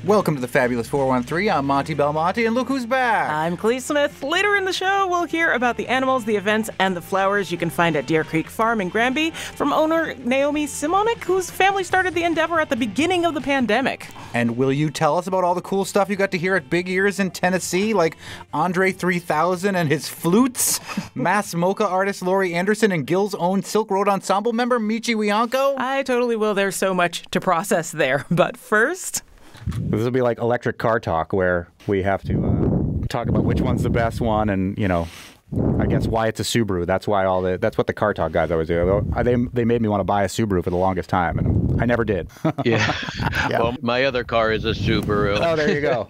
Welcome to the Fabulous 413. I'm Monty Belmonte, and look who's back. I'm Clee Smith. Later in the show, we'll hear about the animals, the events, and the flowers you can find at Deer Creek Farm in Granby from owner Naomi Simonik, whose family started the endeavor at the beginning of the pandemic. And will you tell us about all the cool stuff you got to hear at Big Ears in Tennessee, like Andre 3000 and his flutes, Mass Mocha artist Laurie Anderson, and Gil's own Silk Road Ensemble member Michi Wianko? I totally will. There's so much to process there. But first... This will be like electric car talk, where we have to talk about which one's the best one, and I guess why it's a Subaru. That's what the car talk guys always do. They made me want to buy a Subaru for the longest time, and I never did. Yeah. Well, my other car is a Subaru. Oh, there you go.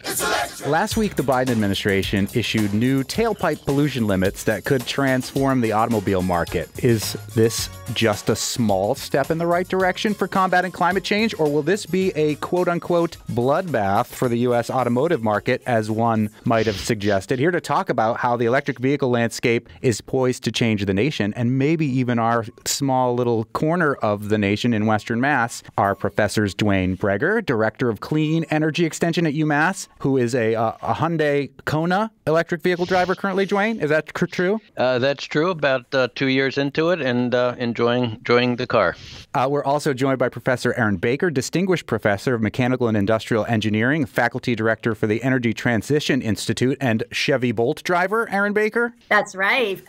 Last week, the Biden administration issued new tailpipe pollution limits that could transform the automobile market. Is this just a small step in the right direction for combating climate change, or will this be a quote-unquote bloodbath for the U.S. automotive market, as one might have suggested? Here to talk about how the electric vehicle landscape is poised to change the nation, and maybe even our small little corner of the nation in Western Mass, are Professors Dwayne Breger, Director of Clean Energy Extension at UMass, who is a Hyundai Kona electric vehicle driver currently. Dwayne, is that true? That's true. About 2 years into it, and enjoying the car. We're also joined by Professor Aaron Baker, Distinguished Professor of Mechanical and Industrial Engineering, Faculty Director for the Energy Transition Institute, and Chevy Bolt driver. Aaron Baker? That's right.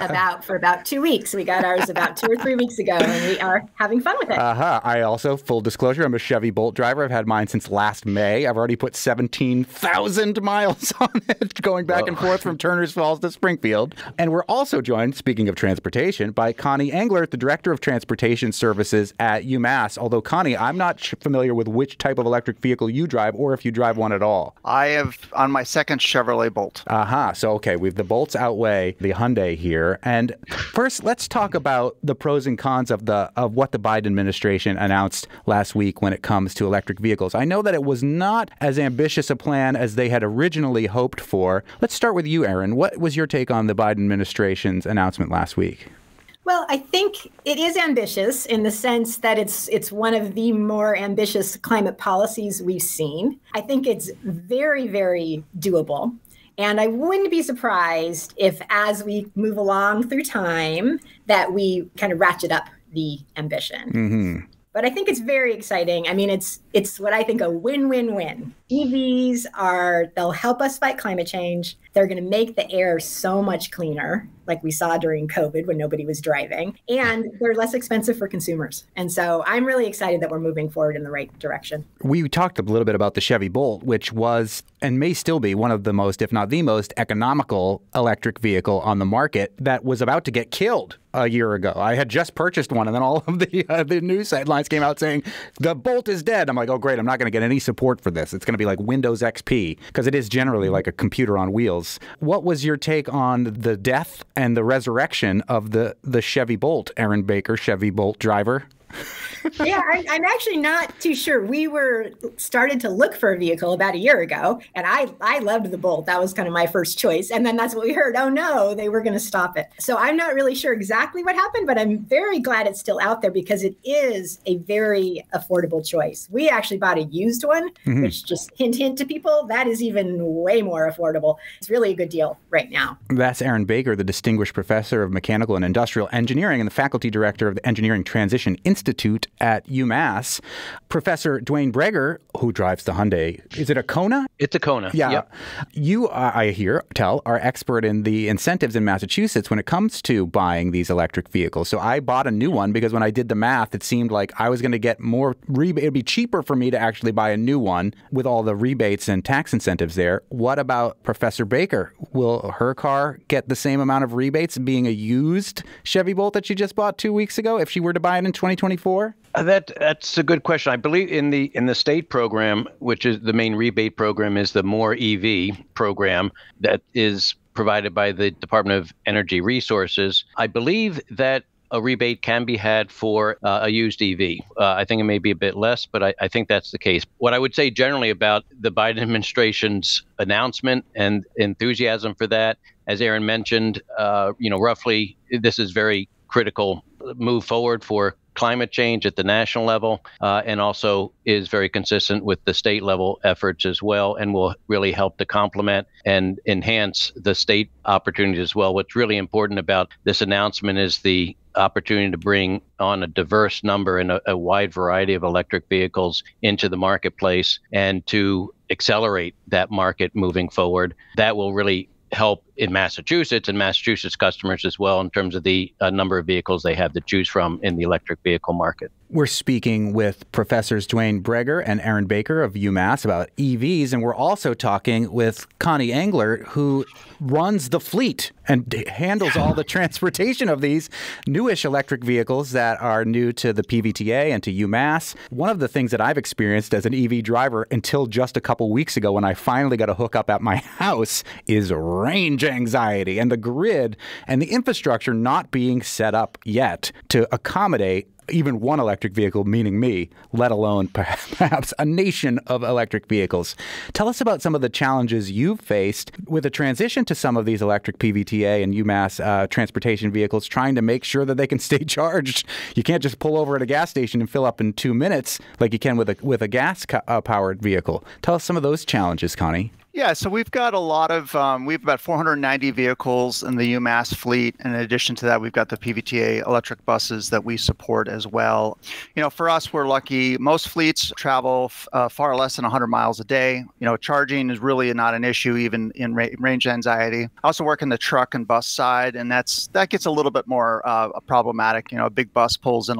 For about 2 weeks. We got ours about 2 or 3 weeks ago, and we are having fun with it. I also, full disclosure, I'm a Chevy Bolt driver. I've had mine since last May. I've already put 17,000 miles on it, going back and forth from Turners Falls to Springfield. And we're also joined, speaking of transportation, by Connie Englert, the Director of Transportation Services at UMass. Although, Connie, I'm not familiar with which type of electric vehicle you drive, or if you drive one at all. I have on my second Chevrolet Bolt. So, okay, the Bolts outweigh the Hyundai here. And first, let's talk about the pros and cons of what the Biden administration announced last week when it comes to electric vehicles. I know that it was not as ambitious a plan as they had originally hoped for. Let's start with you, Aaron. What was your take on the Biden administration's announcement last week? Well, I think it is ambitious in the sense that it's one of the more ambitious climate policies we've seen. I think it's very, very doable. And I wouldn't be surprised if, as we move along through time, that we kind of ratchet up the ambition. Mm-hmm. But I think it's very exciting. I mean, it's what I think a win-win-win. EVs they'll help us fight climate change. They're going to make the air so much cleaner, like we saw during COVID when nobody was driving. And they're less expensive for consumers. And so I'm really excited that we're moving forward in the right direction. We talked a little bit about the Chevy Bolt, which was and may still be one of the most, if not the most, economical electric vehicle on the market that was about to get killed a year ago. I had just purchased one, and then all of the news headlines came out saying, the Bolt is dead. I'm like, oh, great, I'm not going to get any support for this. It's going to be like Windows XP, because it is generally like a computer on wheels. What was your take on the death and the resurrection of the Chevy Bolt, Aaron Baker, Chevy Bolt driver? Yeah, I'm actually not too sure. We started to look for a vehicle about a year ago, and I loved the Bolt. That was kind of my first choice. And then that's what we heard. Oh, no, they were going to stop it. So I'm not really sure exactly what happened, but I'm very glad it's still out there because it is a very affordable choice. We actually bought a used one, which just hint to people, that is even way more affordable. It's really a good deal right now. That's Aaron Baker, the Distinguished Professor of Mechanical and Industrial Engineering and the Faculty Director of the Engineering Transition Institute at UMass. Professor Dwayne Breger, who drives the Hyundai, is it a Kona? It's a Kona. Yeah. Yep. You, I are expert in the incentives in Massachusetts when it comes to buying these electric vehicles. So I bought a new one because when I did the math, it seemed like I was going to get more rebate. It'd be cheaper for me to actually buy a new one with all the rebates and tax incentives there. What about Professor Baker? Will her car get the same amount of rebates being a used Chevy Bolt that she just bought 2 weeks ago if she were to buy it in 2024? That's a good question. I believe in the state program, which is the main rebate program, is the More EV program that is provided by the Department of Energy Resources. I believe that a rebate can be had for a used EV. I think it may be a bit less, but I think that's the case. What I would say generally about the Biden administration's announcement and enthusiasm for that, as Aaron mentioned, roughly this is very critical move forward for climate change at the national level, and also is very consistent with the state level efforts as well, and will really help to complement and enhance the state opportunities as well. What's really important about this announcement is the opportunity to bring on a diverse number and a wide variety of electric vehicles into the marketplace and to accelerate that market moving forward. That will really help in Massachusetts and Massachusetts customers as well in terms of the number of vehicles they have to choose from in the electric vehicle market. We're speaking with Professors Dwayne Breger and Aaron Baker of UMass about EVs, and we're also talking with Connie Engler, who runs the fleet and handles all the transportation of these newish electric vehicles that are new to the PVTA and to UMass. One of the things that I've experienced as an EV driver until just a couple weeks ago when I finally got a hookup at my house is range anxiety and the grid and the infrastructure not being set up yet to accommodate even one electric vehicle, meaning me, let alone perhaps a nation of electric vehicles. Tell us about some of the challenges you've faced with a transition to some of these electric PVTA and UMass transportation vehicles, trying to make sure that they can stay charged. You can't just pull over at a gas station and fill up in 2 minutes like you can with a gas-powered vehicle. Tell us some of those challenges, Connie. Yeah, so we've got a lot of, we have about 490 vehicles in the UMass fleet. In addition to that, we've got the PVTA electric buses that we support as well. You know, for us, we're lucky. Most fleets travel far less than 100 miles a day. You know, charging is really not an issue, even in range anxiety. I also work in the truck and bus side, and that gets a little bit more problematic. You know, a big bus pulls in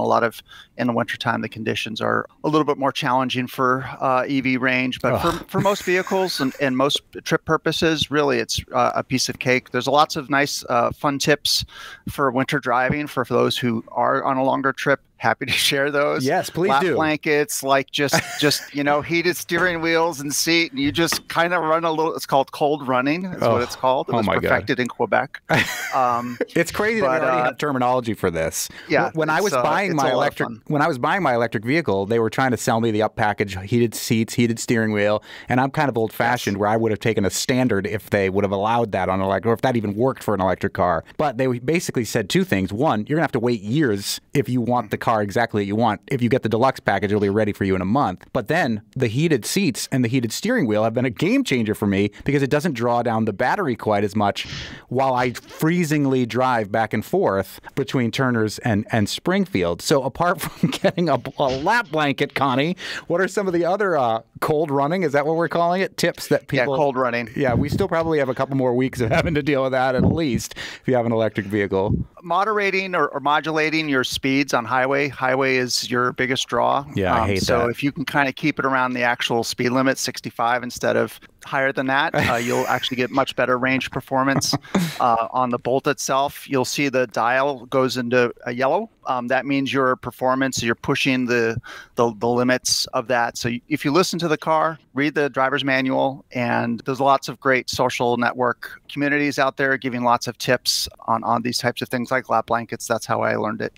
in the wintertime, the conditions are a little bit more challenging for EV range. But for most vehicles and most trip purposes, really, it's a piece of cake. There's lots of nice, fun tips for winter driving for those who are on a longer trip. Happy to share those. Yes, please Lap do. Blankets, like just you know, heated steering wheels and seat, and you just kind of run a little. It's called cold running. Is what it's called. It was perfected in Quebec. It's crazy that we already have terminology for this. Yeah. When I was buying my electric vehicle, they were trying to sell me the up package, heated seats, heated steering wheel, and I'm kind of old fashioned where I would have taken a standard if they would have allowed that on electric, or if that even worked for an electric car. But they basically said two things. One, you're gonna have to wait years if you want the car exactly what you want. If you get the deluxe package, it'll be ready for you in a month. But then the heated seats and the heated steering wheel have been a game changer for me because it doesn't draw down the battery quite as much while I freezingly drive back and forth between Turners and Springfield. So apart from getting a lap blanket, Connie, what are some of the other cold running? Is that what we're calling it? Tips that people... Yeah, cold running. Yeah, we still probably have a couple more weeks of having to deal with that at least if you have an electric vehicle. Moderating or modulating your speeds on highway. Highway is your biggest draw. Yeah, I hate that. So if you can kind of keep it around the actual speed limit, 65 instead of higher than that, you'll actually get much better range performance. On the Bolt itself, you'll see the dial goes into a yellow. That means your performance, you're pushing the limits of that. So if you listen to the car, read the driver's manual, and there's lots of great social network communities out there giving lots of tips on these types of things like lap blankets. That's how I learned it.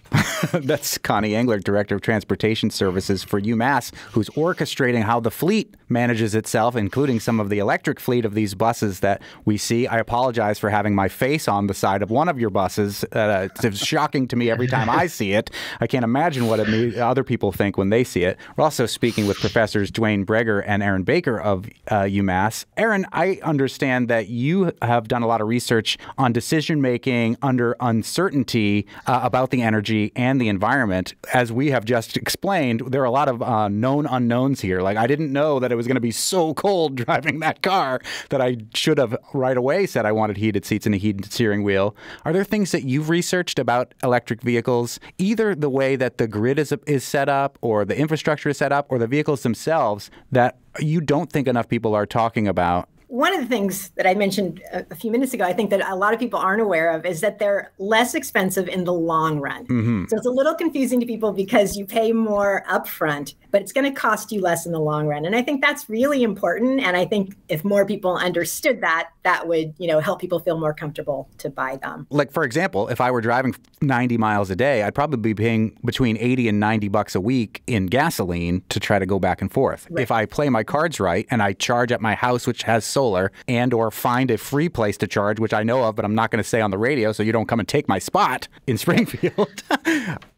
That's Connie Engler, Director of Transportation Services for UMass, who's orchestrating how the fleet manages itself, including some of the electric fleet of these buses that we see. I apologize for having my face on the side of one of your buses. It's shocking to me every time I see it. I can't imagine what other people think when they see it. We're also speaking with Professors Dwayne Breger and Aaron Baker of UMass. Aaron, I understand that you have done a lot of research on decision-making under uncertainty about the energy and the environment. As we have just explained, there are a lot of known unknowns here. Like, I didn't know that it was going to be so cold driving that car that I should have right away said I wanted heated seats and a heated steering wheel. Are there things that you've researched about electric vehicles, either the way that the grid is set up or the infrastructure is set up or the vehicles themselves, that you don't think enough people are talking about? One of the things that I mentioned a few minutes ago, I think that a lot of people aren't aware of, is that they're less expensive in the long run. Mm-hmm. So it's a little confusing to people because you pay more upfront, but it's going to cost you less in the long run. And I think that's really important. And I think if more people understood that, that would, help people feel more comfortable to buy them. Like, for example, if I were driving 90 miles a day, I'd probably be paying between $80 and $90 a week in gasoline to try to go back and forth. Right. If I play my cards right and I charge at my house, which has solar, and or find a free place to charge, which I know of, but I'm not going to say on the radio so you don't come and take my spot in Springfield.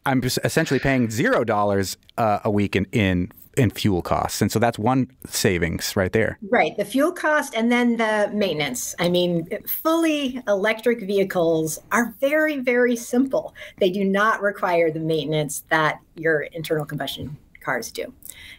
I'm essentially paying $0 a week in fuel costs. And so that's one savings right there. Right. The fuel cost and then the maintenance. I mean, fully electric vehicles are very, very simple. They do not require the maintenance that your internal combustion cars do.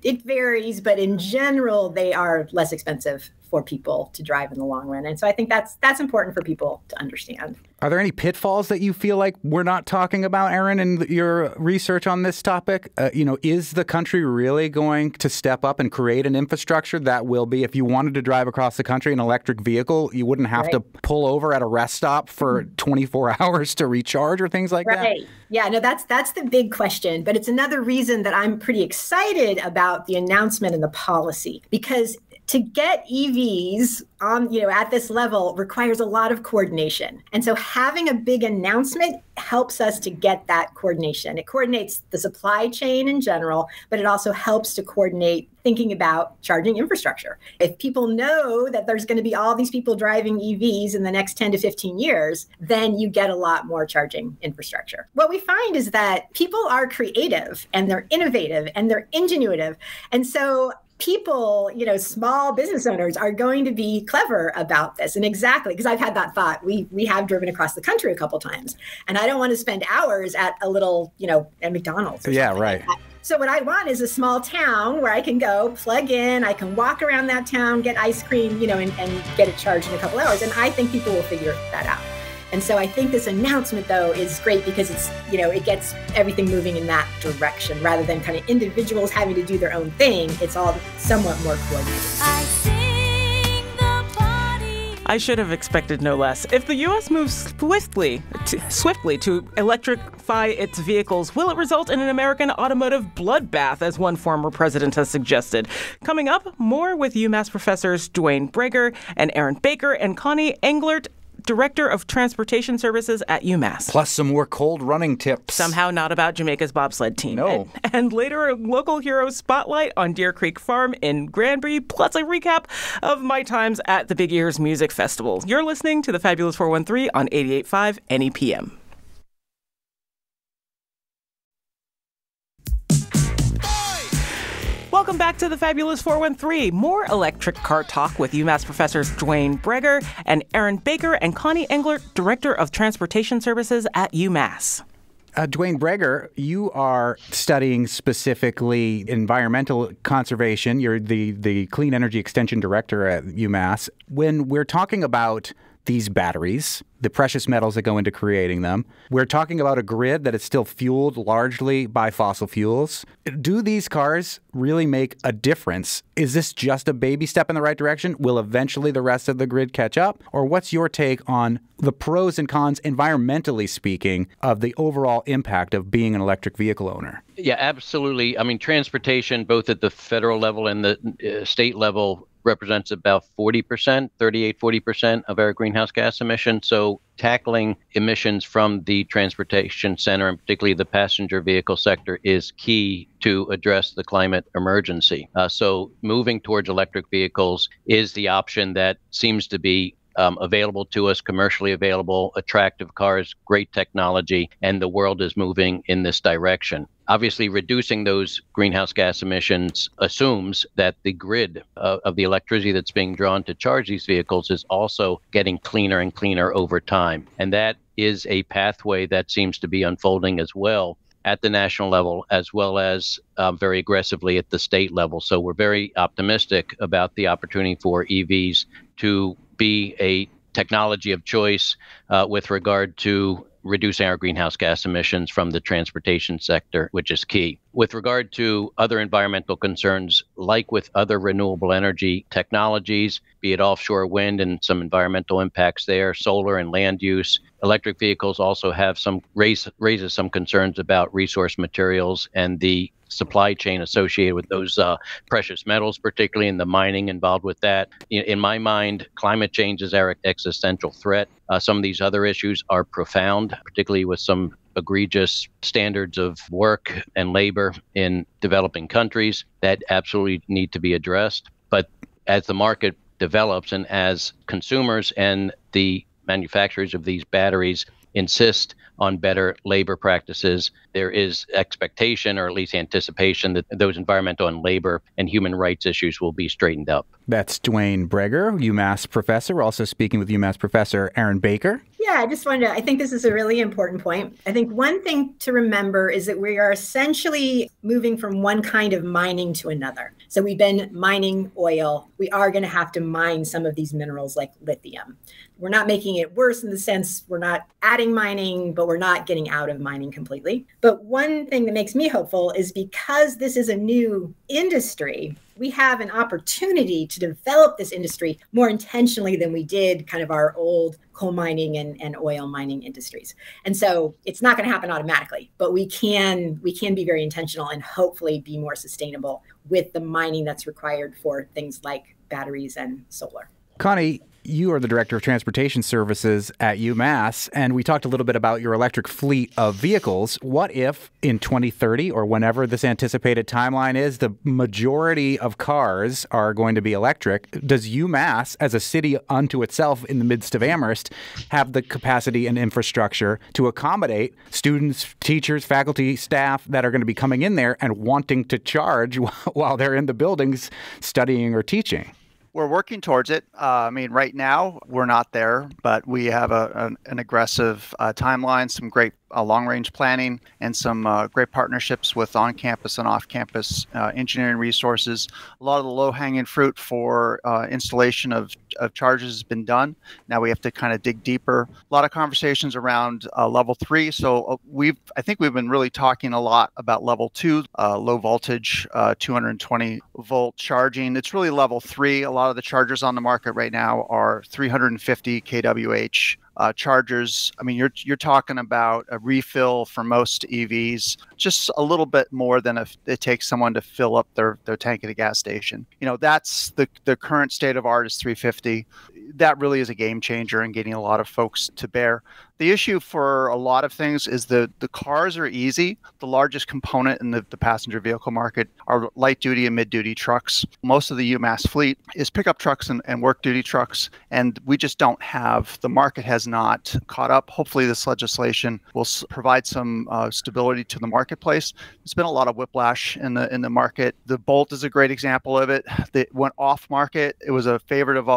It varies, but in general, they are less expensive for people to drive in the long run. And so I think that's important for people to understand. Are there any pitfalls that you feel like we're not talking about, Erin, in your research on this topic? Is the country really going to step up and create an infrastructure that will be, if you wanted to drive across the country in an electric vehicle, you wouldn't have to pull over at a rest stop for 24 hours to recharge or things like that? Right. Yeah, no, that's the big question. But it's another reason that I'm pretty excited about the announcement and the policy, because to get EVs on, at this level requires a lot of coordination. And so having a big announcement helps us to get that coordination. It coordinates the supply chain in general, but it also helps to coordinate thinking about charging infrastructure. If people know that there's going to be all these people driving EVs in the next 10 to 15 years, then you get a lot more charging infrastructure. What we find is that people are creative and they're innovative and they're ingenuitive. And so people, small business owners are going to be clever about this. And exactly, because I've had that thought. We have driven across the country a couple times, and I don't want to spend hours at a little, at McDonald's. Yeah, right. Like so what I want is a small town where I can go plug in, I can walk around that town, get ice cream, and get it charged in a couple hours. And I think people will figure that out. And so I think this announcement, though, is great because it's, it gets everything moving in that direction rather than kind of individuals having to do their own thing. It's all somewhat more coordinated. I should have expected no less. If the U.S. moves swiftly to electrify its vehicles, will it result in an American automotive bloodbath, as one former president has suggested? Coming up, more with UMass professors Dwayne Breger and Erin Baker and Connie Englert, Director of Transportation Services at UMass. Plus some more cold running tips. Somehow not about Jamaica's bobsled team. No. And later, a local hero spotlight on Deer Creek Farm in Granby, plus a recap of my times at the Big Ears Music Festival. You're listening to the Fabulous 413 on 88.5 NEPM. Welcome back to the Fabulous 413. More electric car talk with UMass professors Dwayne Breger and Erin Baker and Connie Englert, Director of Transportation Services at UMass. Dwayne Breger, you are studying specifically environmental conservation. You're the Clean Energy Extension Director at UMass. When we're talking about these batteries, the precious metals that go into creating them, we're talking about a grid that is still fueled largely by fossil fuels. Do these cars really make a difference? Is this just a baby step in the right direction? Will eventually the rest of the grid catch up? Or what's your take on the pros and cons, environmentally speaking, of the overall impact of being an electric vehicle owner? Yeah, absolutely. I mean, transportation, both at the federal level and the state level, represents about 40%, 40% of our greenhouse gas emissions. So tackling emissions from the transportation center, and particularly the passenger vehicle sector, is key to address the climate emergency. So moving towards electric vehicles is the option that seems to be available to us, commercially available, attractive cars, great technology, and the world is moving in this direction. Obviously, reducing those greenhouse gas emissions assumes that the grid of the electricity that's being drawn to charge these vehicles is also getting cleaner and cleaner over time. And that is a pathway that seems to be unfolding as well at the national level, as well as very aggressively at the state level. So we're very optimistic about the opportunity for EVs to be a technology of choice with regard to reducing our greenhouse gas emissions from the transportation sector, which is key. With regard to other environmental concerns, like with other renewable energy technologies, be it offshore wind and some environmental impacts there, solar and land use, electric vehicles also have raises some concerns about resource materials and the supply chain associated with those precious metals, particularly in the mining involved with that. In my mind, climate change is our existential threat. Some of these other issues are profound, particularly with some egregious standards of work and labor in developing countries that absolutely need to be addressed. But as the market develops and as consumers and the manufacturers of these batteries insist on better labor practices. There is expectation, or at least anticipation, that those environmental and labor and human rights issues will be straightened up. That's Dwayne Breger, UMass professor. We're also speaking with UMass professor Aaron Baker. Yeah, I think this is a really important point. I think one thing to remember is that we are essentially moving from one kind of mining to another. So we've been mining oil. We are going to have to mine some of these minerals like lithium. We're not making it worse in the sense we're not adding mining, but we're not getting out of mining completely. But one thing that makes me hopeful is because this is a new industry, we have an opportunity to develop this industry more intentionally than we did kind of our old coal mining and oil mining industries. And so it's not going to happen automatically, but we can be very intentional and hopefully be more sustainable with the mining that's required for things like batteries and solar. Connie, you are the Director of Transportation Services at UMass, and we talked a little bit about your electric fleet of vehicles. What if in 2030, or whenever this anticipated timeline is, the majority of cars are going to be electric? Does UMass, as a city unto itself in the midst of Amherst, have the capacity and infrastructure to accommodate students, teachers, faculty, staff that are going to be coming in there and wanting to charge while they're in the buildings studying or teaching? We're working towards it. Right now we're not there, but we have an aggressive timeline, some great long-range planning, and some great partnerships with on-campus and off-campus engineering resources. A lot of the low-hanging fruit for installation of chargers has been done. Now we have to kind of dig deeper. A lot of conversations around level 3. So I think we've been really talking a lot about level 2, low voltage, 220 volt charging. It's really level 3. A lot of the chargers on the market right now are 350 kWh. Chargers. You're talking about a refill for most EVs, just a little bit more than it takes someone to fill up their tank at a gas station. That's the current state of art is 350. That really is a game changer in getting a lot of folks to bear. The issue for a lot of things is the cars are easy. The largest component in the passenger vehicle market are light duty and mid duty trucks. Most of the UMass fleet is pickup trucks and work duty trucks, and we just don't have, the market has not caught up. Hopefully this legislation will provide some stability to the marketplace. There's been a lot of whiplash in the market. The Bolt is a great example of it. It went off market. It was a favorite of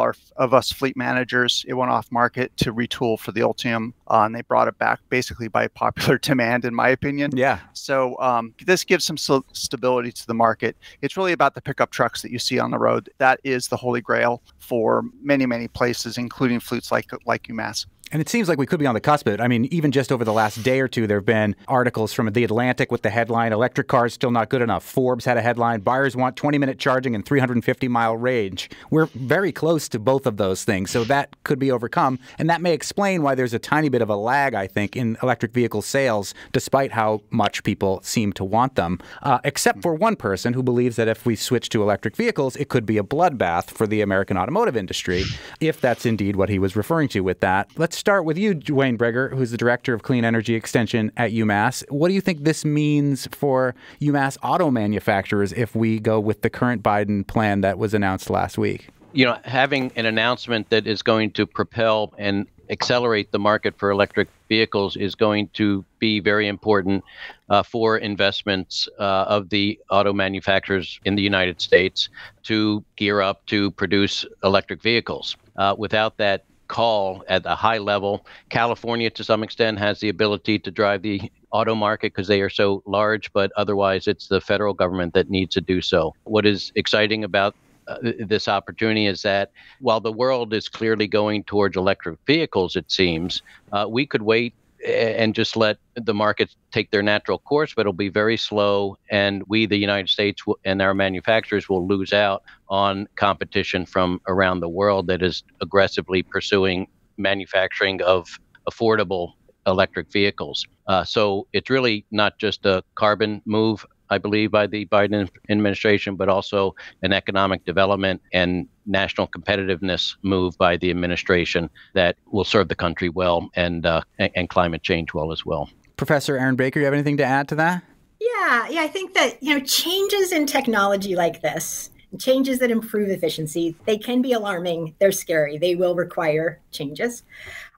us fleet managers. It went off market to retool for the Ultium. And they brought it back basically by popular demand, in my opinion. Yeah. So this gives some stability to the market. It's really about the pickup trucks that you see on the road. That is the holy grail for many, many places, including fleets like UMass. And it seems like we could be on the cusp of it. Even just over the last day or two, there have been articles from The Atlantic with the headline, "Electric cars still not good enough." Forbes had a headline, "Buyers want 20-minute charging and 350-mile range." We're very close to both of those things, so that could be overcome. And that may explain why there's a tiny bit of a lag, I think, in electric vehicle sales, despite how much people seem to want them, except for one person who believes that if we switch to electric vehicles, it could be a bloodbath for the American automotive industry, if that's indeed what he was referring to with that. Let's start with you, Dwayne Breger, who's the Director of Clean Energy Extension at UMass. What do you think this means for UMass auto manufacturers if we go with the current Biden plan that was announced last week? Having an announcement that is going to propel and accelerate the market for electric vehicles is going to be very important for investments of the auto manufacturers in the United States to gear up to produce electric vehicles. Without that call at a high level, California to some extent has the ability to drive the auto market because they are so large, but otherwise it's the federal government that needs to do so. What is exciting about this opportunity is that while the world is clearly going towards electric vehicles, it seems, we could wait and just let the markets take their natural course, but it'll be very slow. And we, the United States, and our manufacturers will lose out on competition from around the world that is aggressively pursuing manufacturing of affordable electric vehicles. So it's really not just a carbon move, I believe, by the Biden administration, but also an economic development and national competitiveness move by the administration that will serve the country well and climate change well as well. Professor Aaron Baker, you have anything to add to that? Yeah, I think that, changes in technology like this, changes that improve efficiency. They can be alarming. They're scary. They will require changes.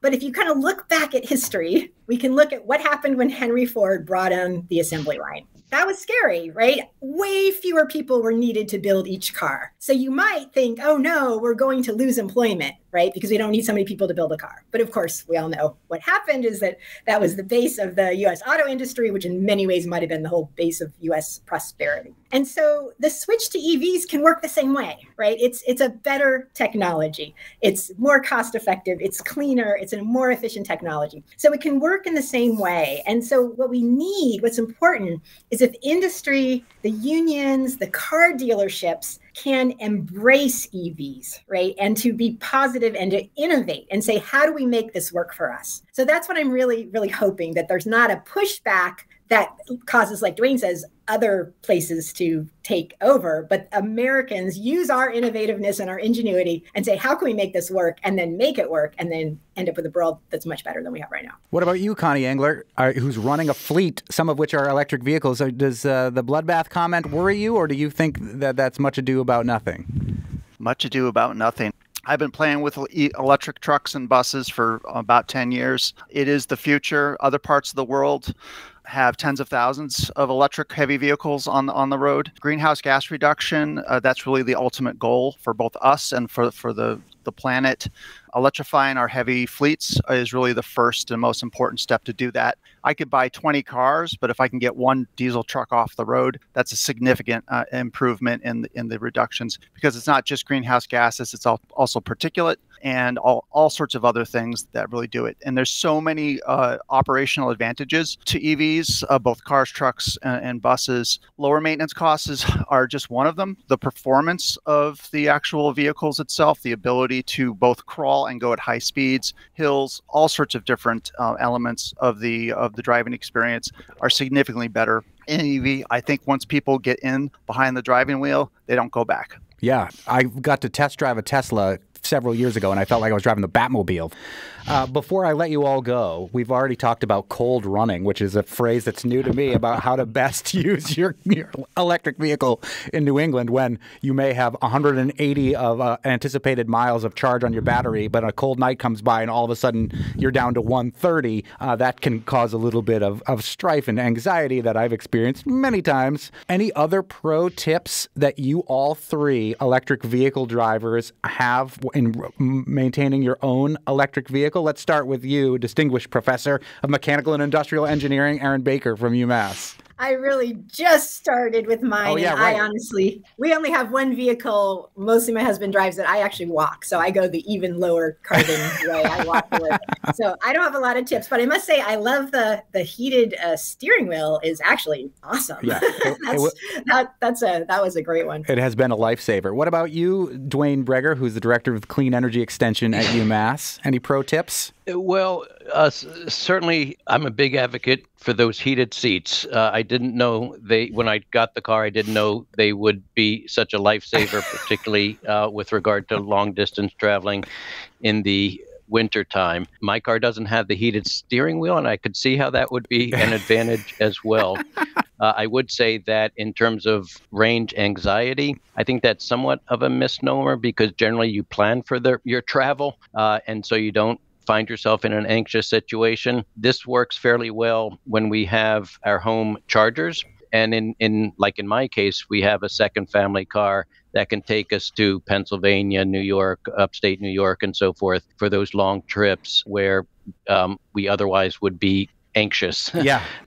But if you kind of look back at history, we can look at what happened when Henry Ford brought on the assembly line. That was scary, right? Way fewer people were needed to build each car. So you might think, oh no, we're going to lose employment, right? Because we don't need so many people to build a car. But of course, we all know what happened is that was the base of the US auto industry, which in many ways might have been the whole base of US prosperity. And so the switch to EVs can work the same way, right? It's a better technology. It's more cost effective. It's cleaner. It's a more efficient technology. So it can work in the same way. And so what's important is if industry, the unions, the car dealerships can embrace EVs, right? And to be positive and to innovate and say, how do we make this work for us? So that's what I'm really, really hoping, that there's not a pushback that causes, like Dwayne says, other places to take over, but Americans use our innovativeness and our ingenuity and say, how can we make this work, and then make it work, and then end up with a world that's much better than we have right now. What about you, Connie Engler, who's running a fleet, some of which are electric vehicles? Does the bloodbath comment worry you, or do you think that that's much ado about nothing? Much ado about nothing. I've been playing with electric trucks and buses for about 10 years. It is the future. Other parts of the world have tens of thousands of electric heavy vehicles on the road. Greenhouse gas reduction, that's really the ultimate goal for both us and for the planet. Electrifying our heavy fleets is really the first and most important step to do that. I could buy 20 cars, but if I can get one diesel truck off the road, that's a significant improvement in the reductions, because it's not just greenhouse gases, it's also particulate and all sorts of other things that really do it. And there's so many operational advantages to EVs, both cars, trucks, and buses. Lower maintenance costs are just one of them. The performance of the actual vehicles itself, the ability to both crawl and go at high speeds, hills, all sorts of different elements of the driving experience are significantly better in EV. I think once people get in behind the driving wheel, they don't go back. Yeah, I got to test drive a Tesla several years ago, and I felt like I was driving the Batmobile. Before I let you all go, we've already talked about cold running, which is a phrase that's new to me about how to best use your electric vehicle in New England when you may have 180 of anticipated miles of charge on your battery, but a cold night comes by and all of a sudden you're down to 130. That can cause a little bit of strife and anxiety that I've experienced many times. Any other pro tips that you all three electric vehicle drivers have in maintaining your own electric vehicle? Let's start with you, distinguished professor of mechanical and industrial engineering, Aaron Baker from UMass. I really just started with mine. Oh, yeah, and right. I honestly, we only have one vehicle. Mostly my husband drives it. I actually walk. So I go the even lower carbon way. I walk the way. So I don't have a lot of tips, but I must say I love the heated steering wheel is actually awesome. Yeah, that was a great one. It has been a lifesaver. What about you, Dwayne Breger, who's the director of Clean Energy Extension at UMass? Any pro tips? Well, certainly I'm a big advocate for those heated seats. I didn't know when I got the car, I didn't know they would be such a lifesaver, particularly with regard to long distance traveling in the winter time. My car doesn't have the heated steering wheel, and I could see how that would be an advantage as well. I would say that in terms of range anxiety, I think that's somewhat of a misnomer, because generally you plan for your travel, and so you don't find yourself in an anxious situation. This works fairly well when we have our home chargers. And in my case, we have a second family car that can take us to Pennsylvania, New York, upstate New York, and so forth for those long trips where we otherwise would be anxious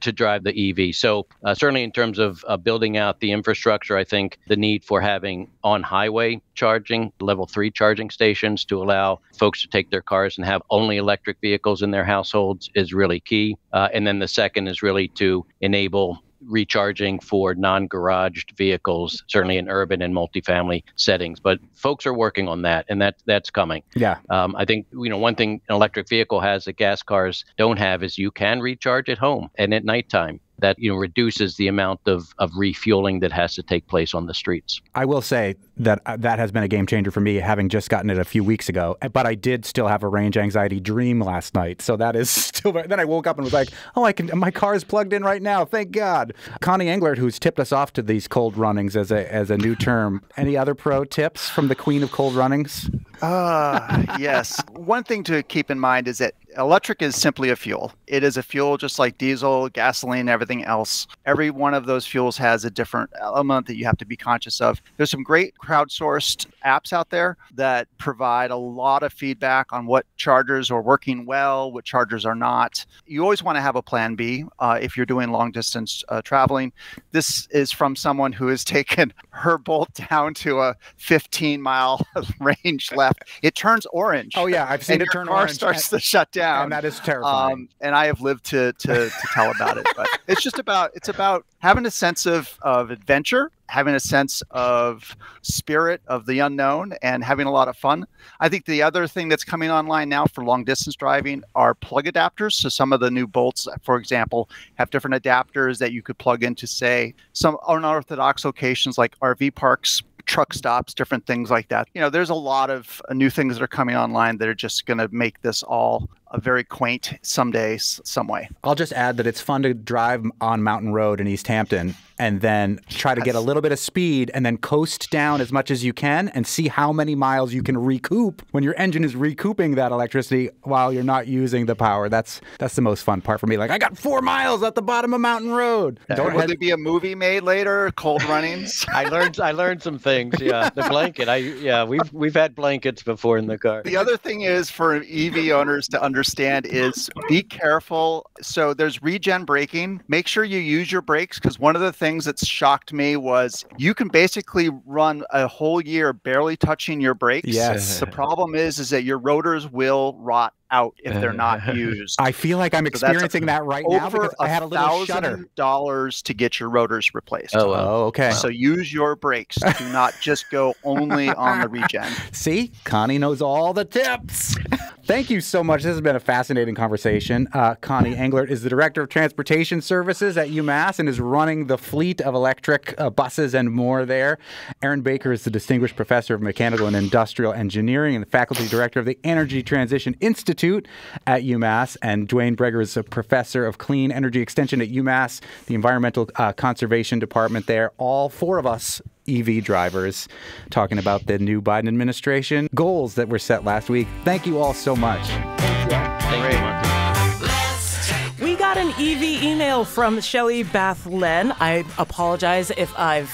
to drive the EV. So certainly in terms of building out the infrastructure, I think the need for having on-highway charging, level 3 charging stations to allow folks to take their cars and have only electric vehicles in their households is really key. And then the second is really to enable recharging for non-garaged vehicles, certainly in urban and multifamily settings. But folks are working on that, and that's coming. Yeah. I think one thing an electric vehicle has that gas cars don't have is you can recharge at home and at nighttime. that reduces the amount of refueling that has to take place on the streets. I will say that that has been a game changer for me, having just gotten it a few weeks ago. But I did still have a range anxiety dream last night, so that is still. Then I woke up and was like, "Oh, my car is plugged in right now. Thank God." Connie Englert, who's tipped us off to these cold runnings as a new term. Any other pro tips from the queen of cold runnings? Yes. One thing to keep in mind is that electric is simply a fuel. It is a fuel just like diesel, gasoline, everything else. Every one of those fuels has a different element that you have to be conscious of. There's some great crowdsourced apps out there that provide a lot of feedback on what chargers are working well, what chargers are not. You always want to have a plan B if you're doing long distance traveling. This is from someone who has taken her Bolt down to a 15-mile range left. It turns orange. Oh yeah, I've seen it turn orange. Car starts to shut down. And that is terrifying. And I have lived to tell about it. But it's about having a sense of adventure, having a sense of spirit of the unknown, and having a lot of fun. I think the other thing that's coming online now for long distance driving are plug adapters. So some of the new Bolts, for example, have different adapters that you could plug into, say, some unorthodox locations like RV parks, truck stops, different things like that. There's a lot of new things that are coming online that are just going to make this all a very quaint someday, some way. I'll just add that it's fun to drive on Mountain Road in East Hampton and then try to get a little bit of speed and then coast down as much as you can and see how many miles you can recoup when your engine is recouping that electricity while you're not using the power. That's the most fun part for me. Like, I got 4 miles at the bottom of Mountain Road. Will there be a movie made later, Cold Runnings? I learned some things. Yeah, the blanket. We've had blankets before in the car. The other thing is for EV owners to understand is be careful. So there's regen braking. Make sure you use your brakes, because one of the things that shocked me was you can basically run a whole year barely touching your brakes. Yes. The problem is that your rotors will rot out if they're not used. I feel like I'm experiencing that right now because I had a little shudder. $1,000 to get your rotors replaced. Oh, okay. So use your brakes. Do not just go only on the regen. See, Connie knows all the tips. Thank you so much. This has been a fascinating conversation. Connie Englert is the Director of Transportation Services at UMass and is running the fleet of electric buses and more there. Aaron Baker is the Distinguished Professor of Mechanical and Industrial Engineering and the Faculty Director of the Energy Transition Institute at UMass. And Dwayne Breger is a Professor of Clean Energy Extension at UMass, the Environmental Conservation Department there. All 4 of us EV drivers talking about the new Biden administration goals that were set last week. Thank you all so much. Thank you, Monty. We got an EV email from Shelley Bath-Len. I apologize if I've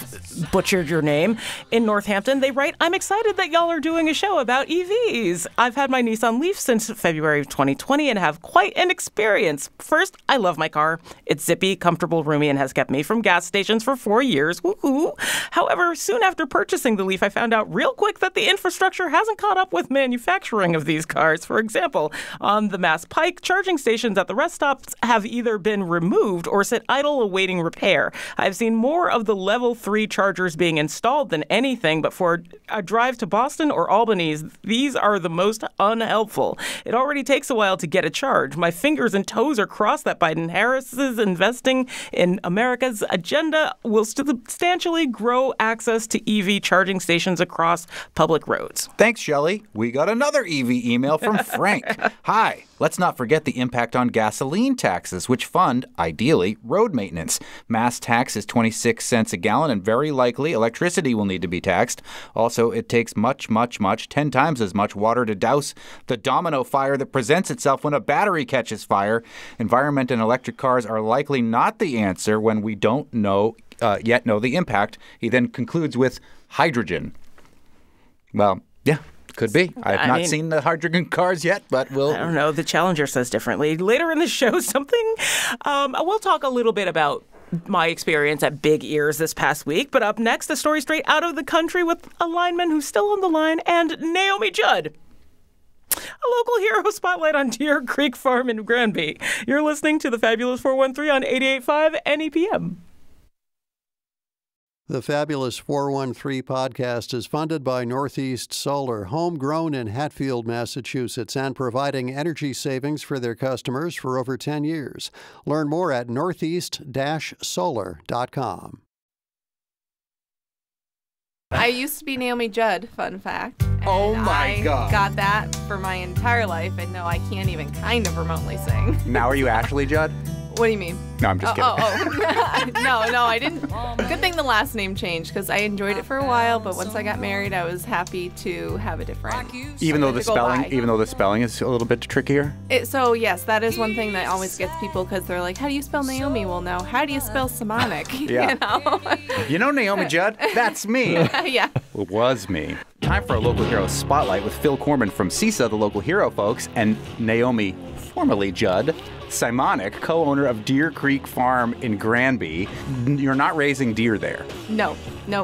butchered your name. In Northampton, they write, I'm excited that y'all are doing a show about EVs. I've had my Nissan Leaf since February of 2020 and have quite an experience. First, I love my car. It's zippy, comfortable, roomy, and has kept me from gas stations for 4 years. Woo-hoo. However, soon after purchasing the Leaf, I found out real quick that the infrastructure hasn't caught up with manufacturing of these cars. For example, on the Mass Pike, charging stations at the rest stops have either been removed or sit idle awaiting repair. I've seen more of the level 3 chargers being installed than anything, but for a drive to Boston or Albany, these are the most unhelpful. It already takes a while to get a charge. My fingers and toes are crossed that Biden-Harris's investing in America's agenda will substantially grow access to EV charging stations across public roads. Thanks, Shelley. We got another EV email from Frank. Hi. Let's not forget the impact on gasoline taxes, which fund, ideally, road maintenance. Mass tax is 26 cents a gallon, and very likely electricity will need to be taxed. Also, it takes much, 10 times as much water to douse the domino fire that presents itself when a battery catches fire. Environment and electric cars are likely not the answer when we don't yet know the impact. He then concludes with hydrogen. Well, yeah. Could be. I've not seen the hydrogen cars yet, but we'll... I don't know. The Challenger says differently. Later in the show, we'll talk a little bit about my experience at Big Ears this past week. But up next, a story straight out of the country with a lineman who's still on the line and Naomi Judd. A local hero spotlight on Deer Creek Farm in Granby. You're listening to the Fabulous 413 on 88.5 NEPM. The Fabulous 413 podcast is funded by Northeast Solar, homegrown in Hatfield, Massachusetts, and providing energy savings for their customers for over 10 years. Learn more at northeast-solar.com. I used to be Naomi Judd, fun fact. Oh my God. I got that for my entire life, and no, I can't even kind of remotely sing. Now are you Ashley Judd? What do you mean? No, I'm just kidding. No, I didn't. Good thing the last name changed, because I enjoyed it for a while, but once I got married, I was happy to have a different. Even though the spelling is a little bit trickier? So yes, that is one thing that always gets people, because they're like, how do you spell Naomi? Well, now, how do you spell Simonic? Yeah. You know? You know Naomi Judd? That's me. Yeah. It was me. Time for a local hero spotlight with Phil Corman from CISA, the local hero folks, and Naomi, formerly Judd, Simonic, co-owner of Deer Creek Farm in Granby. You're not raising deer there. No.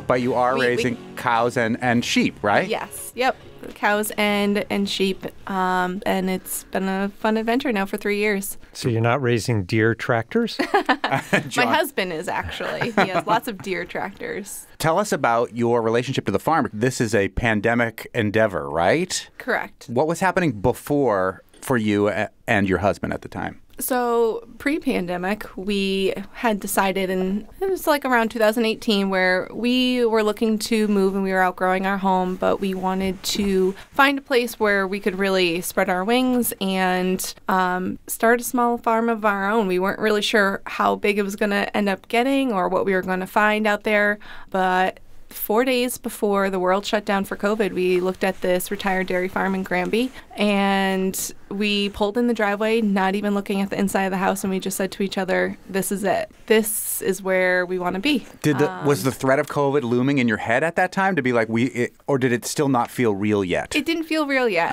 But you are raising cows and sheep, right? Yes. Yep. Cows and sheep. And it's been a fun adventure now for 3 years. So you're not raising deer tractors? My husband is, actually. He has lots of deer tractors. Tell us about your relationship to the farm. This is a pandemic endeavor, right? Correct. What was happening before for you and your husband at the time? So pre-pandemic, we had decided, and it was like around 2018, where we were looking to move and we were outgrowing our home, but we wanted to find a place where we could really spread our wings and start a small farm of our own. We weren't really sure how big it was going to end up getting or what we were going to find out there, but 4 days before the world shut down for COVID, we looked at this retired dairy farm in Granby, and we pulled in the driveway, not even looking at the inside of the house, and we just said to each other, this is it. This is where we want to be. Was the threat of COVID looming in your head at that time to be like, or did it still not feel real yet? It didn't feel real yet.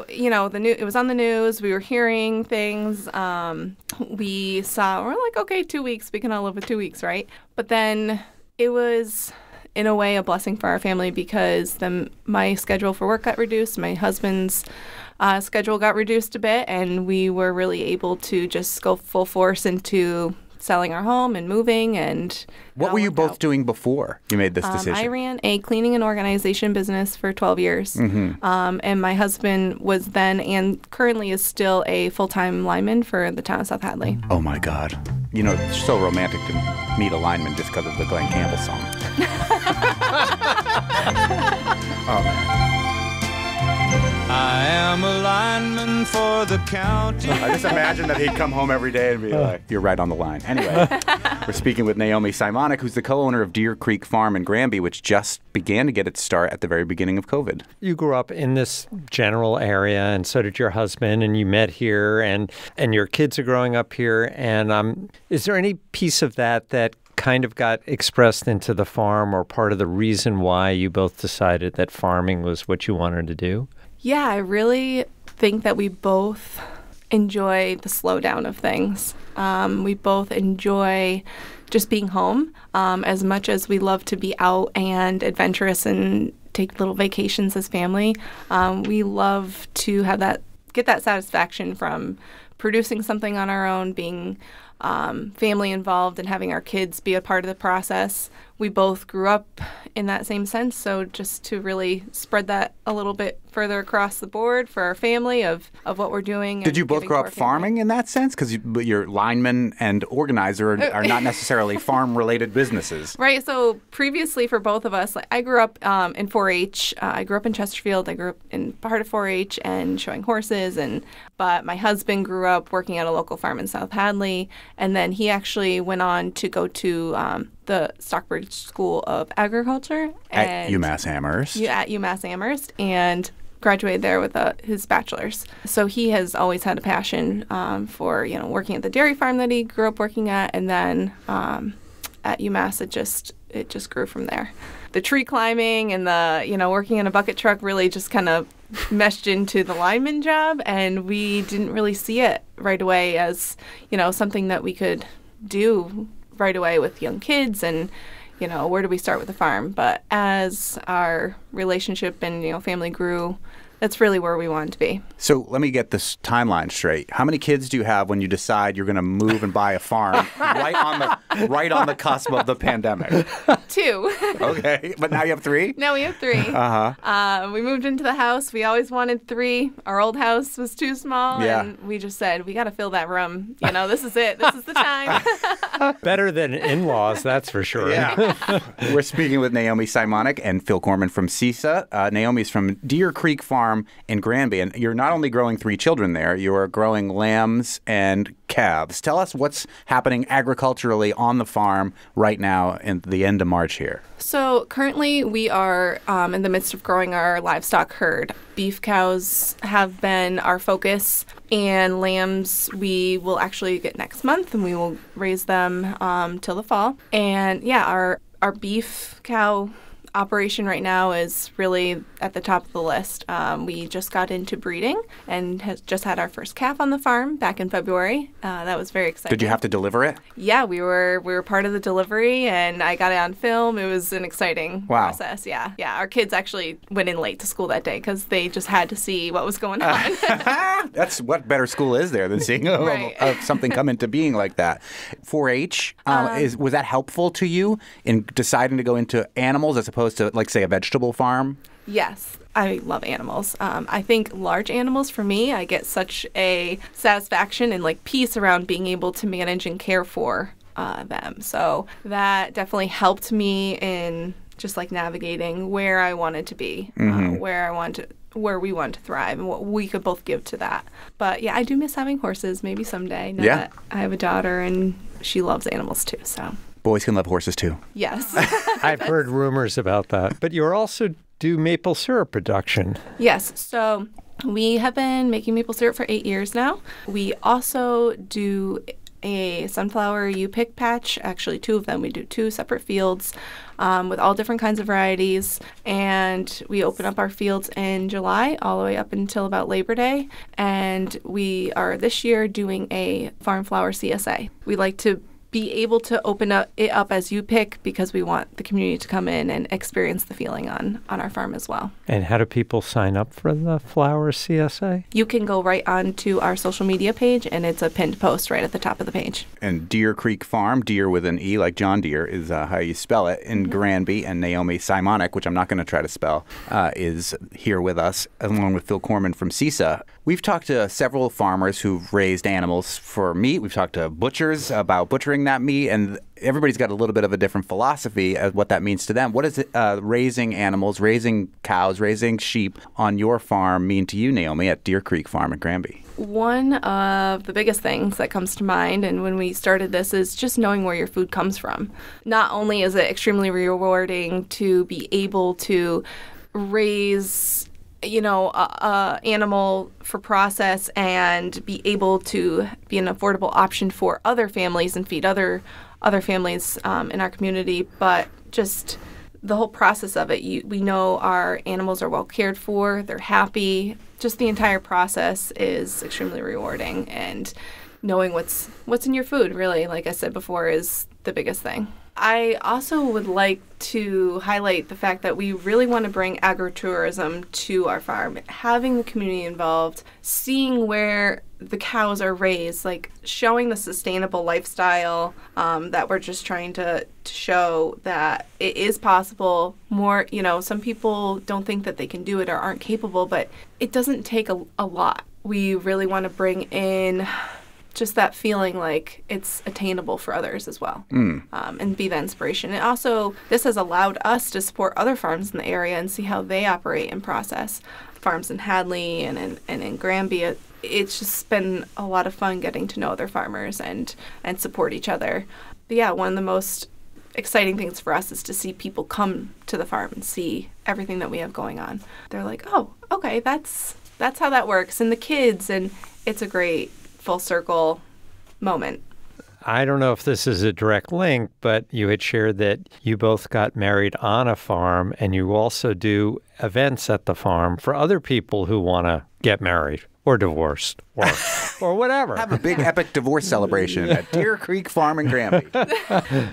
It was on the news. We were hearing things. We're like, okay, 2 weeks. We can all live with 2 weeks, right? But then it was, in a way, a blessing for our family, because my schedule for work got reduced. My husband's schedule got reduced a bit, and we were really able to just go full force into selling our home and moving. And what were you both doing before you made this decision? I ran a cleaning and organization business for 12 years. Mm-hmm. And my husband was then and currently is still a full-time lineman for the town of South Hadley. Oh, my God. You know, it's so romantic to meet a lineman just because of the Glenn Campbell song. Oh, man. I am a lineman for the county. I just imagine that he'd come home every day and be like, you're right on the line. Anyway, we're speaking with Naomi Simonic, who's the co-owner of Deer Creek Farm in Granby, which just began to get its start at the very beginning of COVID. You grew up in this general area, and so did your husband, and you met here, and your kids are growing up here. And is there any piece of that kind of got expressed into the farm, or part of the reason why you both decided that farming was what you wanted to do? Yeah, I really think that we both enjoy the slowdown of things. We both enjoy just being home as much as we love to be out and adventurous and take little vacations as family. We love to get that satisfaction from producing something on our own, being family involved, and having our kids be a part of the process. We both grew up in that same sense, so just to really spread that a little bit further across the board for our family of what we're doing. Did you both grow up farming in that sense? Because you're lineman and organizer are not necessarily farm-related businesses. Right. So previously for both of us, I grew up in 4-H. I grew up in Chesterfield. I grew up in part of 4-H and showing horses. But my husband grew up working at a local farm in South Hadley, and then he actually went on to go to the Stockbridge School of Agriculture at UMass Amherst. At UMass Amherst, and graduated there with his bachelor's. So he has always had a passion for working at the dairy farm that he grew up working at, and then at UMass it just grew from there. The tree climbing and the working in a bucket truck really just kind of meshed into the lineman job, and we didn't really see it right away as something that we could do right away with young kids, and where do we start with the farm? But as our relationship and family grew, That's really where we want to be. So let me get this timeline straight. How many kids do you have when you decide you're going to move and buy a farm right on the cusp of the pandemic? 2. Okay, but now you have 3? No, we have 3. We moved into the house. We always wanted 3. Our old house was too small, and we just said, we got to fill that room. You know, this is it. This is the time. Better than in-laws, that's for sure. Yeah. We're speaking with Naomi Simonic and Phil Corman from CISA. Naomi's from Deer Creek Farm in Granby, and you're not only growing 3 children there, you are growing lambs and calves. Tell us what's happening agriculturally on the farm right now in the end of March here. So currently we are in the midst of growing our livestock herd. Beef cows have been our focus, and lambs we will actually get next month, and we will raise them till the fall. And yeah, our beef cow operation right now is really at the top of the list. We just got into breeding and has just had our first calf on the farm back in February. That was very exciting. Did you have to deliver it? Yeah, we were part of the delivery, and I got it on film. It was an exciting process. Yeah. Our kids actually went in late to school that day because they just had to see what was going on. That's what better school is there than seeing something come into being like that. 4-H, was that helpful to you in deciding to go into animals as opposed to, like, say, a vegetable farm? Yes, I love animals. I think large animals, for me, I get such a satisfaction and like peace around being able to manage and care for them. So that definitely helped me in just like navigating where I wanted to be, where we want to thrive and what we could both give to that. But yeah, I do miss having horses. Maybe someday. Now that I have a daughter and she loves animals too. So. Boys can love horses too. Yes. I've heard rumors about that. But you also do maple syrup production. Yes. So we have been making maple syrup for 8 years now. We also do a sunflower U-pick patch, actually 2 of them. We do 2 separate fields with all different kinds of varieties. And we open up our fields in July all the way up until about Labor Day. And we are this year doing a farm flower CSA. We like to be able to open it up as you pick because we want the community to come in and experience the feeling on our farm as well. And how do people sign up for the Flower CSA? You can go right onto our social media page, and it's a pinned post right at the top of the page. And Deer Creek Farm, Deer with an E like John Deere is how you spell it, in Granby. And Naomi Simonic, which I'm not going to try to spell, is here with us, along with Phil Corman from CISA. We've talked to several farmers who've raised animals for meat. We've talked to butchers about butchering that meat, and everybody's got a little bit of a different philosophy of what that means to them. What does raising animals, raising cows, raising sheep on your farm mean to you, Naomi, at Deer Creek Farm in Granby? One of the biggest things that comes to mind, and when we started this, is just knowing where your food comes from. Not only is it extremely rewarding to be able to raise a animal for process and be able to be an affordable option for other families and feed other families in our community, but just the whole process of it. We know our animals are well cared for, they're happy. Just the entire process is extremely rewarding, and knowing what's in your food, really, like I said before, is the biggest thing. I also would like to highlight the fact that we really want to bring agritourism to our farm, having the community involved, seeing where the cows are raised, like showing the sustainable lifestyle that we're just trying to show that it is possible. More, some people don't think that they can do it or aren't capable, but it doesn't take a lot. We really want to bring in just that feeling like it's attainable for others as well, and be the inspiration. And also, this has allowed us to support other farms in the area and see how they operate and process. Farms in Hadley and in Granby, it's just been a lot of fun getting to know other farmers and support each other. But yeah, one of the most exciting things for us is to see people come to the farm and see everything that we have going on. They're like, oh, okay, that's how that works. And the kids, and it's a great full circle moment. I don't know if this is a direct link, but you had shared that you both got married on a farm, and you also do events at the farm for other people who want to get married. or divorced or whatever. Have a big epic divorce celebration at Deer Creek Farm in Granby.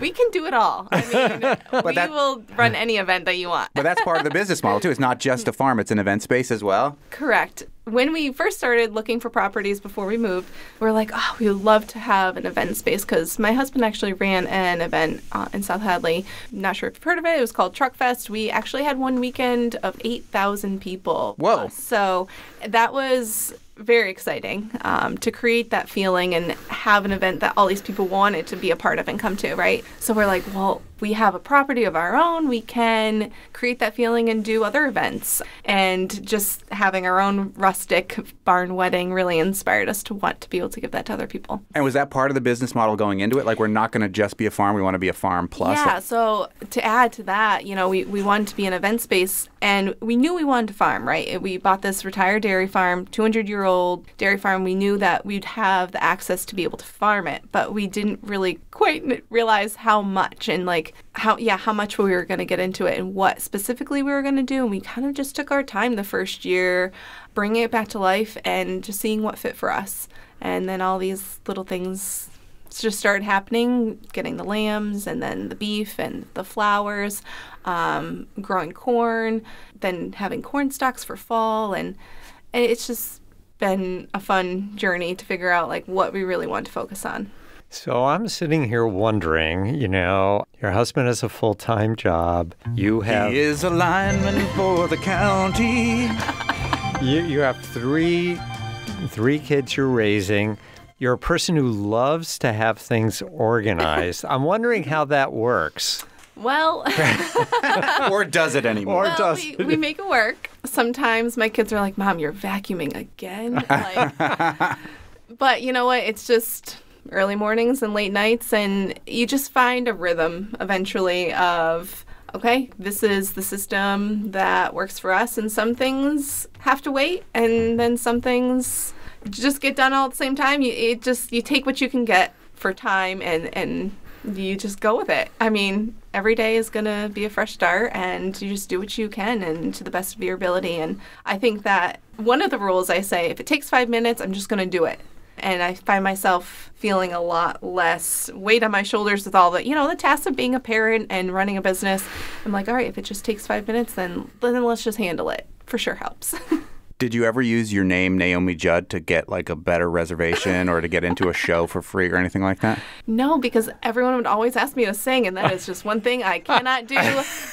We can do it all. I mean, we will run any event that you want. But that's part of the business model, too. It's not just a farm. It's an event space as well. Correct. When we first started looking for properties before we moved, we were like, oh, we would love to have an event space because my husband actually ran an event in South Hadley. I'm not sure if you've heard of it. It was called Truck Fest. We actually had one weekend of 8,000 people. Whoa. So that was very exciting to create that feeling and have an event that all these people wanted to be a part of and come to, right? So we're like, well, we have a property of our own. We can create that feeling and do other events. And just having our own rustic barn wedding really inspired us to want to be able to give that to other people. And was that part of the business model going into it? Like, we're not going to just be a farm. We want to be a farm plus. Yeah, so to add to that, we wanted to be an event space, and we knew we wanted to farm, right? We bought this retired dairy farm, 200-year-old dairy farm. We knew that we'd have the access to be able to farm it, but we didn't really quite realize how much and how much we were going to get into it and what specifically we were going to do. And we kind of just took our time the first year, bringing it back to life and just seeing what fit for us. And then all these little things just started happening, getting the lambs and then the beef and the flowers, growing corn, then having corn stalks for fall. And it's just been a fun journey to figure out what we really want to focus on. So I'm sitting here wondering, your husband has a full-time job. You have... He is a lineman for the county. You have three kids you're raising. You're a person who loves to have things organized. I'm wondering how that works. Well... Or does it anymore? We make it work. Sometimes my kids are like, Mom, you're vacuuming again? But you know what? It's just... early mornings and late nights, and you just find a rhythm eventually of, okay, this is the system that works for us, and some things have to wait, and then some things just get done all at the same time. You take what you can get for time, and you just go with it. I mean, every day is going to be a fresh start, and you just do what you can and to the best of your ability. And I think that one of the rules I say, if it takes 5 minutes, I'm just going to do it. And I find myself feeling a lot less weight on my shoulders with all the tasks of being a parent and running a business. I'm like, all right, if it just takes 5 minutes, then let's just handle it. For sure helps. Did you ever use your name, Naomi Judd, to get a better reservation or to get into a show for free or anything like that? No, because everyone would always ask me to sing, and that is just one thing I cannot do.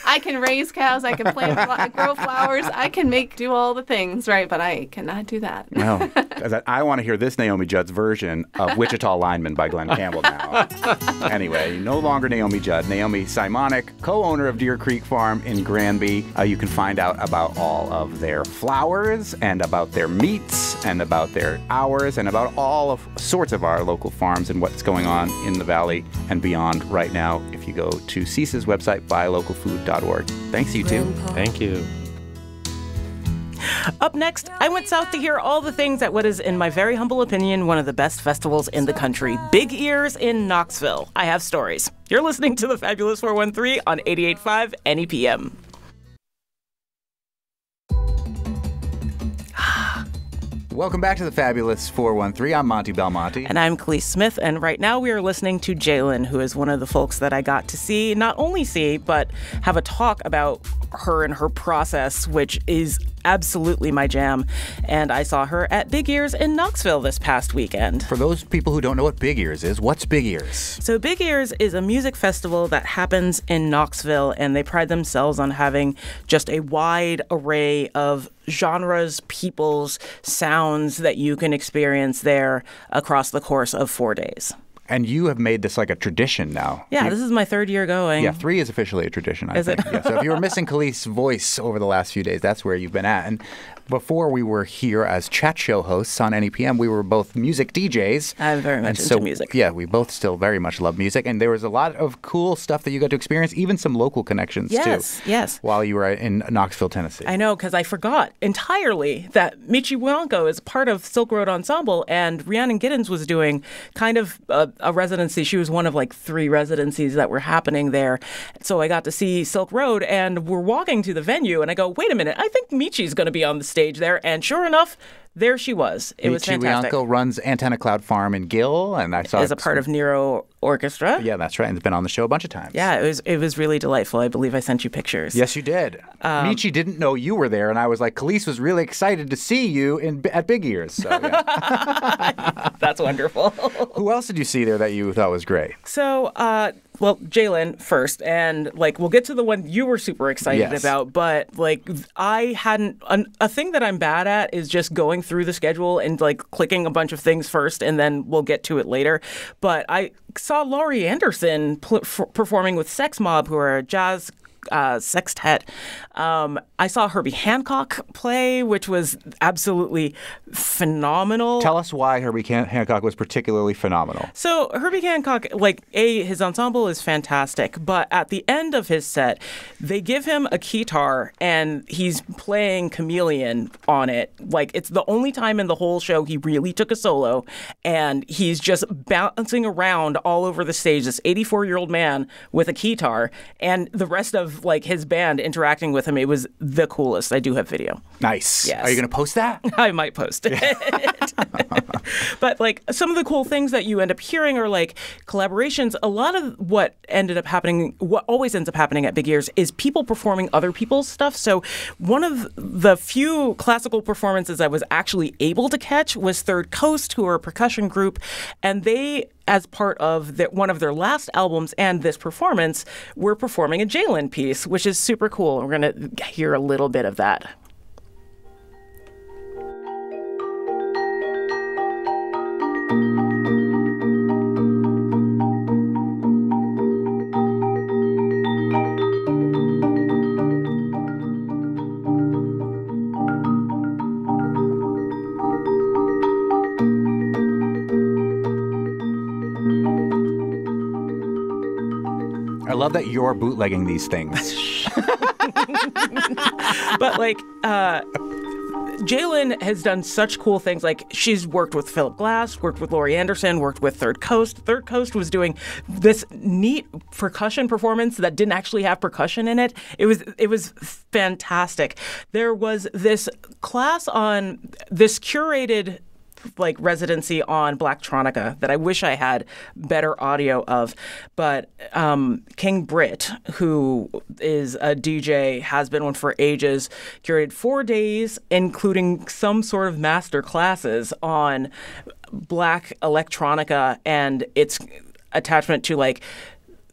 I can raise cows, I can grow flowers, I can do all the things, right? But I cannot do that. No, I want to hear this Naomi Judd's version of Wichita Lineman by Glenn Campbell now. Anyway, no longer Naomi Judd. Naomi Simonik, co-owner of Deer Creek Farm in Granby. You can find out about all of their flowers and about their meats and about their hours and about all sorts of our local farms and what's going on in the valley and beyond right now if you go to CISA's website, buylocalfood.org. Thanks, you two. Thank you. Up next, I went south to hear all the things at what is, in my very humble opinion, one of the best festivals in the country, Big Ears in Knoxville. I have stories. You're listening to the Fabulous 413 on 88.5 NEPM. Welcome back to the Fabulous 413. I'm Monty Belmonte. And I'm Khalees Smith. And right now we are listening to Jalen, who is one of the folks that I got to see, not only see, but have a talk about her and her process, which is absolutely my jam. And I saw her at Big Ears in Knoxville this past weekend. For those people who don't know what Big Ears is, what's Big Ears? So Big Ears is a music festival that happens in Knoxville, and they pride themselves on having just a wide array of genres, peoples, sounds that you can experience there across the course of 4 days. And you have made this like a tradition now. Yeah, this is my third year going. Yeah, 3 is officially a tradition, I think. Is it? Yeah, so if you were missing Khalees' voice over the last few days, that's where you've been at. And before we were here as chat show hosts on NEPM, we were both music DJs. I'm very much into music. Yeah, we both still very much love music. And there was a lot of cool stuff that you got to experience, even some local connections, too. Yes. While you were in Knoxville, Tennessee. I know, because I forgot entirely that Michi Wianco is part of Silk Road Ensemble, and Rhiannon Giddens was doing kind of a residency. She was one of like 3 residencies that were happening there. So I got to see Silk Road, and we're walking to the venue, and I go, wait a minute, I think Michi's going to be on the stage there. And sure enough, there she was. It was Michi fantastic. Wianko runs Antenna Cloud Farm in Gill, and I saw As a part of Nero Orchestra. Yeah, that's right. And it's been on the show a bunch of times. Yeah, it was really delightful. I believe I sent you pictures. Yes, you did. Michi didn't know you were there, and I was like, Khalees was really excited to see you at Big Ears. So, yeah. That's wonderful. Who else did you see there that you thought was great? So, well, Jalen first, and like we'll get to the one you were super excited about, but like I hadn't. A thing that I'm bad at is just going through the schedule and like clicking a bunch of things first, and then we'll get to it later. But I saw Laurie Anderson performing with Sex Mob, who are a jazz sextet. I saw Herbie Hancock play, which was absolutely phenomenal. Tell us why Herbie Hancock was particularly phenomenal. So Herbie Hancock, like, his ensemble is fantastic, but at the end of his set, they give him a guitar and he's playing Chameleon on it. Like, it's the only time in the whole show he really took a solo, and he's just bouncing around all over the stage, this 84-year-old man with a guitar, and the rest of, like, his band interacting with him. It was the coolest. I do have video. Nice. Yes. Are you going to post that? I might post it. But like some of the cool things that you end up hearing are like collaborations. A lot of what always ends up happening at Big Ears is people performing other people's stuff. So one of the few classical performances I was actually able to catch was Third Coast, who are a percussion group, and they, as part of one of their last albums and this performance, were performing a Jalen piece, which is super cool. We're going to hear a little bit of that. I love that you're bootlegging these things. But like, Jalen has done such cool things. Like, she's worked with Philip Glass, worked with Laurie Anderson, worked with Third Coast. Third Coast was doing this neat percussion performance that didn't actually have percussion in it. It was fantastic. There was this class on this curated like residency on Blacktronica that I wish I had better audio of, but King Britt, who is a DJ, has been one for ages, curated 4 days, including some sort of master classes on Black electronica and its attachment to like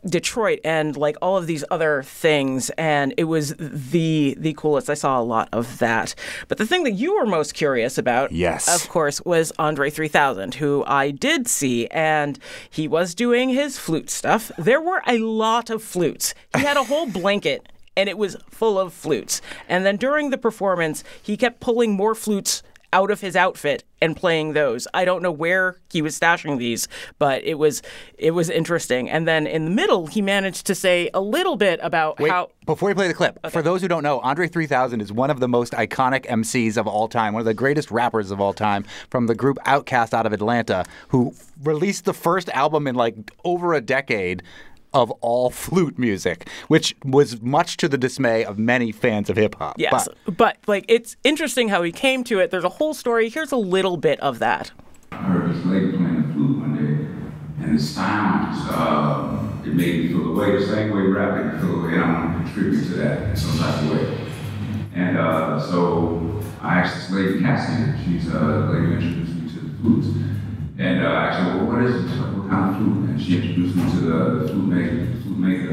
Detroit and like all of these other things, and it was the coolest. I saw a lot of that. But the thing that you were most curious about, yes, of course, was Andre 3000, who I did see, and he was doing his flute stuff. There were a lot of flutes. He had a whole blanket and it was full of flutes. And then during the performance, he kept pulling more flutes out of his outfit and playing those. I don't know where he was stashing these, but it was interesting. And then in the middle, he managed to say a little bit about how... Before we play the clip, for those who don't know, Andre 3000 is one of the most iconic MCs of all time, one of the greatest rappers of all time, from the group Outkast out of Atlanta, who released the first album in like over a decade of all flute music, which was much to the dismay of many fans of hip-hop. Yes, but like it's interesting how he came to it. There's a whole story. Here's a little bit of that. I heard this lady playing the flute one day, and the sound, it made me feel the way, the same way rap made me feel the way, and I want to contribute to that in some type of way. And so I asked this lady, Cassie, she's a lady who introduced me to the flutes. And I asked her, well, what is it? What kind of flute? And she introduced me to the flute maker.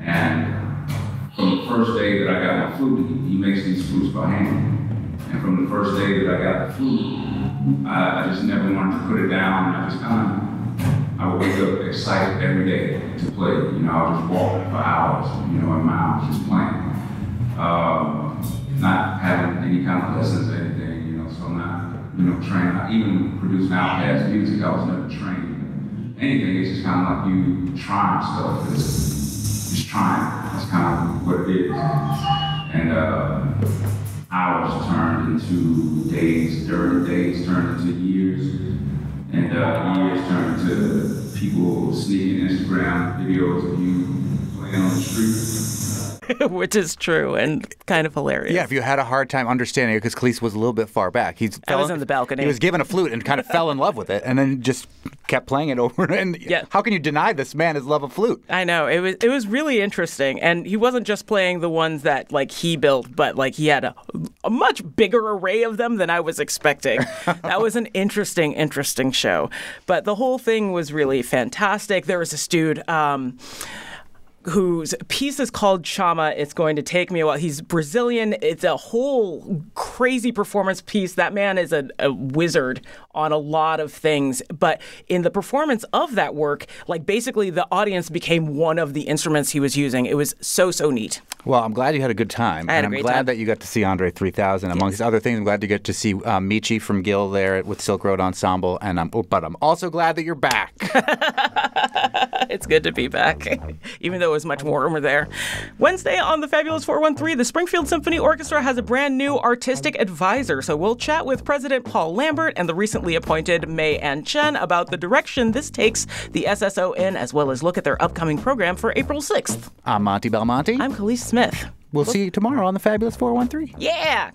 And from the first day that I got my flute, he makes these flutes by hand. And from the first day that I got the flute, I just never wanted to put it down. I would wake up excited every day to play. You know, I would just walk for hours, you know, in my house, just playing. Not having any kind of lessons or anything, you know, so I'm not, you know, trained. I even producing Outkast music, I was never trained in anything. It's just kind of like you trying stuff. It's just trying. That's kind of what it is. And hours turned into days, days turned into years, and years turned into people sneaking Instagram videos of you playing on the street. which is true and kind of hilarious. Yeah, if you had a hard time understanding it, because Cleese was a little bit far back. I was on the balcony. He was given a flute and kind of fell in love with it, and then just kept playing it over. And how can you deny this man his love of flute? I know. It was really interesting. And he wasn't just playing the ones that, like, he built, but, like, he had a much bigger array of them than I was expecting. That was an interesting show. But the whole thing was really fantastic. There was this dude whose piece is called Chama. It's going to take me a while. He's Brazilian. It's a whole crazy performance piece. That man is a wizard on a lot of things. But in the performance of that work, like, basically the audience became one of the instruments he was using. It was so neat. Well, I'm glad you had a good time. I had and a I'm great glad time. that you got to see Andre 3000. Amongst other things, I'm glad to get to see Michi from Gill there with Silk Road Ensemble. But I'm also glad that you're back. It's good to be back, even though it was much warmer there. Wednesday on the Fabulous 413, the Springfield Symphony Orchestra has a brand new artistic advisor. So we'll chat with President Paul Lambert and the recently appointed May Ann Chen about the direction this takes the SSO in, as well as look at their upcoming program for April 6th. I'm Monty Belmonte. I'm Khalees Smith. We'll see you tomorrow on the Fabulous 413. Yeah!